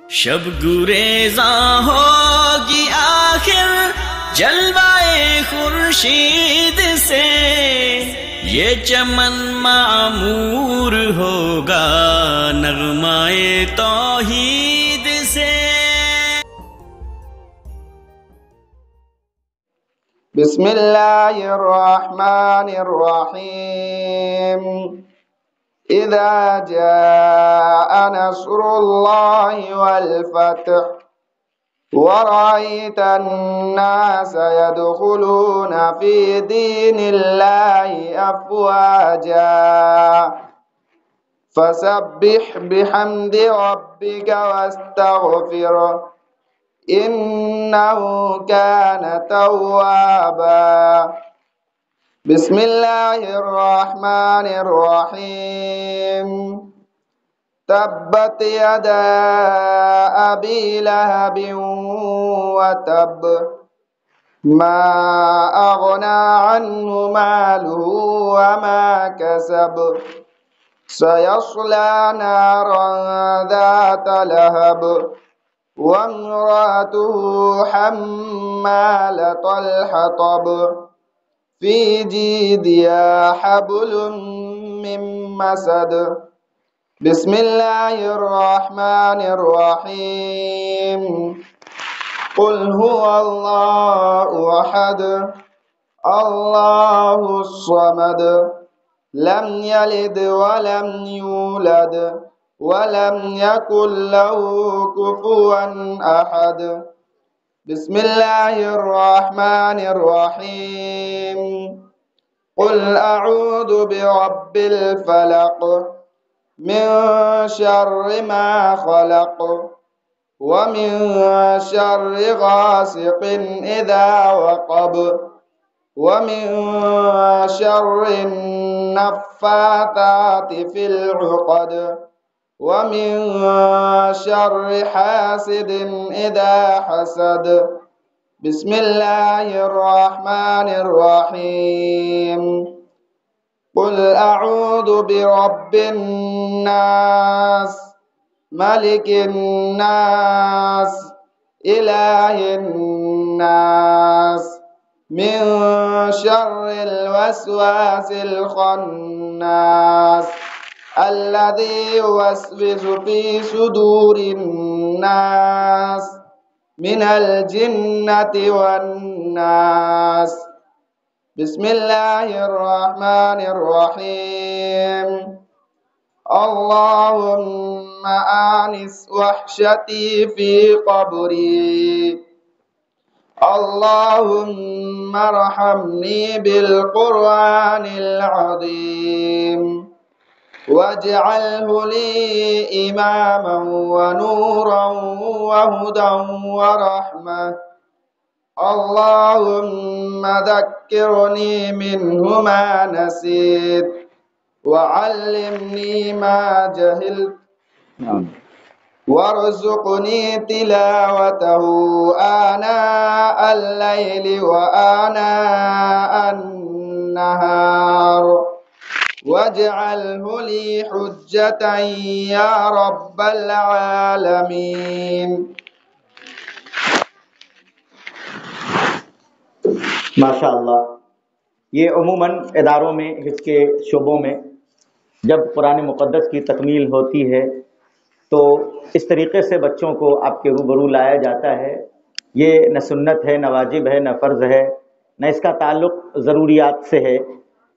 शब गुरेज़ा होगी आखिर जलवाए खुर्शीद से, ये चमन मामूर होगा नगमाए तौहीद से। बिस्मिल्लाहिर्रहमानिर्रहीम। इज़ा जाअ नस्रुल्लाहि वल फतह वरअयतन नास यदखुलूना फी दीनिल्लाहि अफ़वाजा फसब्बिह बिहम्दि रब्बिका वस्तगफिरह इन्नहु कान तव्वाबा। बिस्मिल्लाहिर्रहमानिर्रहीम। तब्बत यदा अबी लहबिन व तब मा अगना अन्हु मालुहु व मा कसब सयस्ला नारन ज़ात लहब वम्रअतुहु हम्मालतल हतब फी जीदिहा हब्लुम मिन मसद। बिस्मिल्लाहिर्रहमानिर्रहीम। कुल हुवल्लाहु अहद अल्लाहुस समद लम यलिद वलम यूलद वलम यकुल लहू कुफुवन अहद। बिस्मिल्लाहिर्रहमानिर्रहीम। कुल अऊज़ु बिरब्बिल फलक मिन शर्रि मा खलक व मिन शर्रि गासिकिन इज़ा वक़ब व मिन शर्रि नफ़्फ़ाताति फिल उक़द व मिन शर्रि हासिदिन इज़ा हसद। बिस्मिल्लाहिर्रहमानिर्रहीम। कुल अऊज़ु बिरब्बिन नास मलिकिन नास इलाहिन नास मिन शर्रिल वस्वासिल खन्नास अल्लज़ी युवस्विसु फी सुदूरिन नास मिनल जिन्नति वन नास। बिस्मिल्लाहिर्रहमानिर्रहीम। अल्लाहुम्मा आनिस वहशती फी क़ब्री अल्लाहुम्मा रहमनी बिल क़ुरआनिल अज़ीम वजअलहु ली इमामन व नूरन व हुदन व रहमह। अल्लाहुम्मा ज़क्किरनी मिन्हु मा नसीत व अल्लिमनी मा जहिलत वरज़ुक़नी तिलावतहु आनाअल लैलि व आनाअन नहार वजअलहु ली हुज्जतन या रब्बल आलमीन। माशाअल्लाह, ये उमूमन इदारों में, हिफ्ज़ के शोबों में जब कुरान मुक़द्दस की तकमील होती है तो इस तरीक़े से बच्चों को आपके रूबरू लाया जाता है। ये न सुन्नत है, न वाजिब है, न फ़र्ज़ है, न इसका ताल्लुक़ ज़रूरियात से है।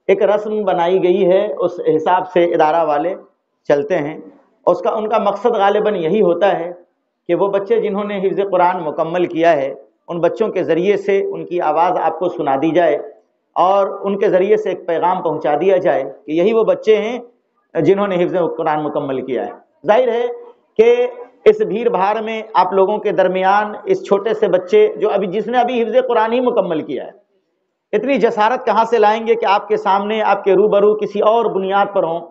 एक रस्म बनाई गई है, उस हिसाब से इदारा वाले चलते हैं। उसका उनका मकसद गालिबन यही होता है कि वो बच्चे जिन्होंने हिफ्ज़ कुरान मुकम्मल किया है उन बच्चों के ज़रिए से उनकी आवाज़ आपको सुना दी जाए और उनके ज़रिए से एक पैगाम पहुंचा दिया जाए कि यही वो बच्चे हैं जिन्होंने हिफ्ज़ कुरान मुकम्मल किया है। जाहिर है कि इस भीड़ भाड़ में आप लोगों के दरमियान इस छोटे से बच्चे जो जिसने अभी हिफ्ज़ कुरान ही मुकम्मल किया है, इतनी जसारत कहाँ से लाएंगे कि आपके सामने, आपके रूबरू किसी और बुनियाद पर हों।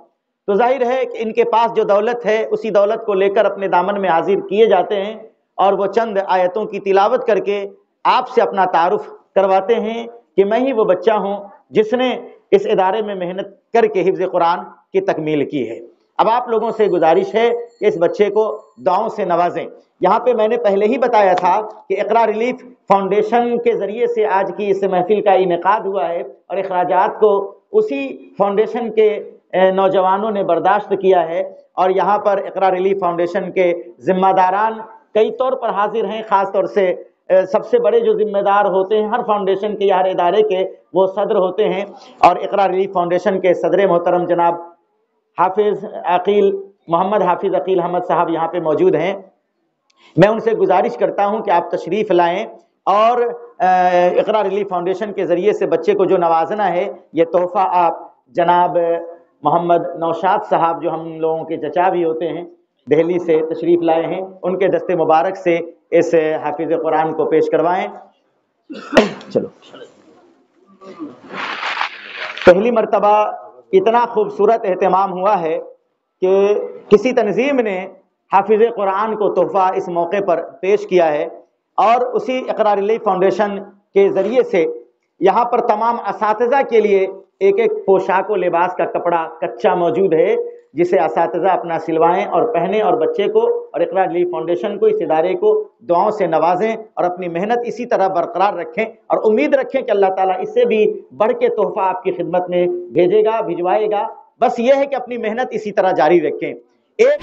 तो जाहिर है कि इनके पास जो दौलत है उसी दौलत को लेकर अपने दामन में हाजिर किए जाते हैं और वो चंद आयतों की तिलावत करके आपसे अपना तारुफ करवाते हैं कि मैं ही वो बच्चा हूँ जिसने इस इदारे में मेहनत करके हिफ्ज़ कुरान की तकमील की है। اب آپ لوگوں سے گزارش ہے کہ اس بچے کو دعاؤں سے نوازیں۔ یہاں پہ میں نے پہلے ہی بتایا تھا کہ اقرا ریلیف فاؤنڈیشن کے ذریعے سے آج کی اس محفل کا انعقاد ہوا ہے، اور اخراجات کو اسی فاؤنڈیشن کے نوجوانوں نے برداشت کیا ہے، اور یہاں پر اقرا ریلیف فاؤنڈیشن کے ذمہ داران کئی طور پر حاضر ہیں۔ خاص طور سے سب سے بڑے جو ذمہ دار ہوتے ہیں ہر فاؤنڈیشن کے یا ہر ادارے کے، وہ صدر ہوتے ہیں، اور اقرا ریلیف فاؤنڈیشن کے صدر محترم جناب حافظ عقیل محمد حافظ عقیل احمد صاحب یہاں پہ موجود ہیں۔ میں ان سے گزارش کرتا ہوں کہ آپ تشریف لائیں، اور اقرا ریلیف فاؤنڈیشن کے ذریعے سے بچے کو جو نوازنا ہے، یہ تحفہ آپ جناب محمد نوشاد صاحب جو ہم لوگوں کے چچا بھی ہوتے ہیں، دہلی سے تشریف لائے ہیں، ان کے دست مبارک سے اس حافظ قرآن کو پیش کروائیں۔ چلو، پہلی مرتبہ اتنا خوبصورت اہتمام ہوا ہے کہ کسی تنظیم نے حافظ قرآن کو تحفہ اس موقع پر پیش کیا ہے، اور اسی اقرا ریلیف فاؤنڈیشن کے ذریعے سے یہاں پر تمام اساتذہ کے لیے ایک ایک پوشاک و لباس کا کپڑا کچا موجود ہے، جسے اساتذہ اپنا سلوائیں اور پہنیں، اور بچے کو اور اقرا ریلیف فاؤنڈیشن کو، اس ادارے کو دعاؤں سے نوازیں، اور اپنی محنت اسی طرح برقرار رکھیں، اور امید رکھیں کہ اللہ تعالیٰ اس سے بھی بڑھ کے تحفہ آپ کی خدمت میں بھیجے گا، بھجوائے گا۔ بس یہ ہے کہ اپنی محنت اسی طرح جاری رکھیں۔ ایک